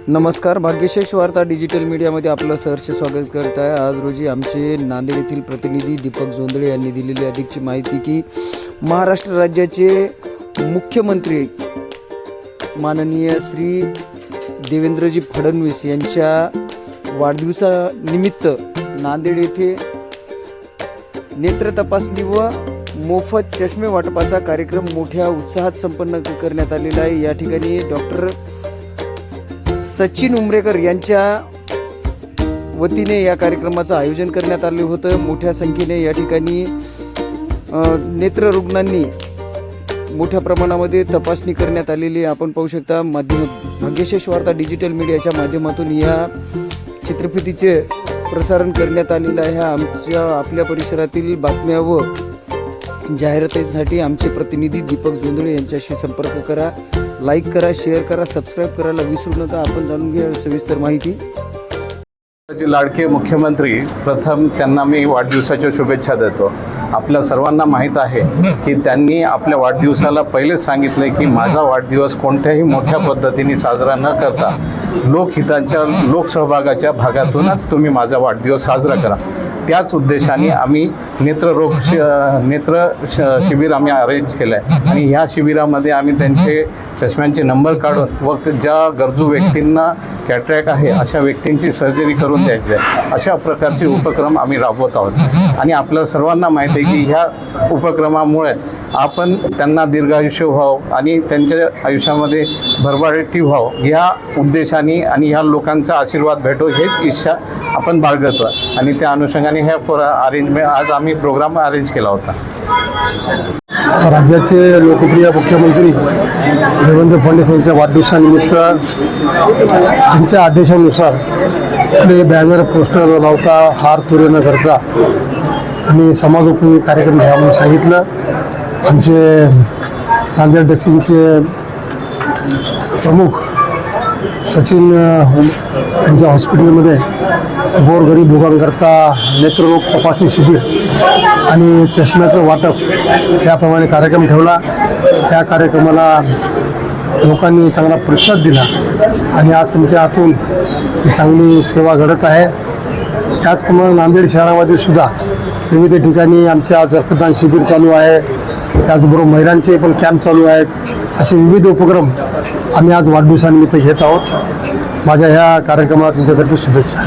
नमस्कार, भाग्यशेष वार्ता डिजिटल मीडियामध्ये आपलं सहर्ष स्वागत करत आहे। आज रोजी आमचे नांदेड येथील प्रतिनिधी दीपक जोंधळे यांनी दिलेली अधिकची माहिती की महाराष्ट्र राज्याचे मुख्यमंत्री माननीय श्री देवेंद्रजी फडणवीस यांच्या वाढदिवसानिमित्त नांदेड येथे नेत्र तपासणी व मोफत चष्मे वाटपाचा कार्यक्रम मोठ्या उत्साहात संपन्न करण्यात आलेला आहे। या ठिकाणी डॉक्टर सचिन उमरेकर यांच्या वतीने या कार्यक्रमाचं आयोजन करण्यात आले होतं। मोठ्या संख्येने या ठिकाणी नेत्र रुग्णांनी मोठ्या प्रमाणामध्ये तपासणी करण्यात आलेली आपण पाहू शकता। भाग्यशेष वार्ता डिजिटल मीडियाच्या माध्यमातून या चित्रफितीचे प्रसारण करण्यात आलेलं आहे। आपल्या परिसरातील बातम्या व जाहिरातीसाठी आमचे प्रतिनिधी दीपक जोंधळे यांच्याशी संपर्क करा, लाईक करा, शेअर करा, सबस्क्राईब करायला विसरू नका। आपण जाणून घ्या सविस्तर माहिती। लाडके मुख्यमंत्री, प्रथम त्यांना मी वाढदिवसाच्या शुभेच्छा देतो। आपल्या सर्वांना माहीत आहे की त्यांनी आपल्या वाढदिवसाला पहिलेच सांगितले की माझा वाढदिवस कोणत्याही मोठ्या पद्धतीने साजरा न करता लोकहितांच्या लोकसहभागाच्या भागातूनच तुम्ही माझा वाढदिवस साजरा करा। त्याच उद्देशाने आम्ही नेत्र शिबिर आम्ही अरेंज केलं आहे आणि ह्या शिबिरामध्ये आम्ही त्यांचे चष्म्यांचे नंबर काढून व ज्या गरजू व्यक्तींना कॅटरॅक्ट आहे अशा व्यक्तींची सर्जरी करून द्यायची आहे, अशा प्रकारचे उपक्रम आम्ही राबवत आहोत। आणि आपल्या सर्वांना माहिती आहे की ह्या उपक्रमामुळे आपण त्यांना दीर्घायुष्य व्हावं आणि त्यांच्या आयुष्यामध्ये भरभराटी व्हावं ह्या उद्देशाने आणि ह्या लोकांचा आशीर्वाद भेटो हेच इच्छा आपण बाळगतो आणि त्या अनुषंगाने ह्या अरेंजमेंट आज आम्ही प्रोग्राम अरेंज केला होता। राज्याचे लोकप्रिय मुख्यमंत्री देवेंद्र फडणवीस यांच्या वाढदिवसानिमित्त त्यांच्या आदेशानुसार आपले बॅनर पोस्टर लावता, हार तुरे न करता आणि समाजोपयोगी कार्यक्रम घ्या म्हणून सांगितलं। आमचे नांदेड दक्षिणचे प्रमुख सचिन यांच्या हॉस्पिटलमध्ये गोरगरीब लोकांकरता नेत्ररोग तपासणी शिबिर आणि चष्म्याचं वाटप याप्रमाणे कार्यक्रम ठेवला। त्या कार्यक्रमाला लोकांनी चांगला प्रतिसाद दिला आणि आज तुमच्या हातून ही चांगली सेवा घडत आहे। त्याचप्रमाणे नांदेड शहरामध्ये सुद्धा विविध ठिकाणी आमचे आज रक्तदान शिबिर चालू आहे, त्याचबरोबर महिलांचे पण कॅम्प चालू आहेत। असे विविध उपक्रम आम्ही आज वाढदिवसानिमित्त घेत आहोत। माझ्या ह्या कार्यक्रमाला तुमच्यातर्फे शुभेच्छा।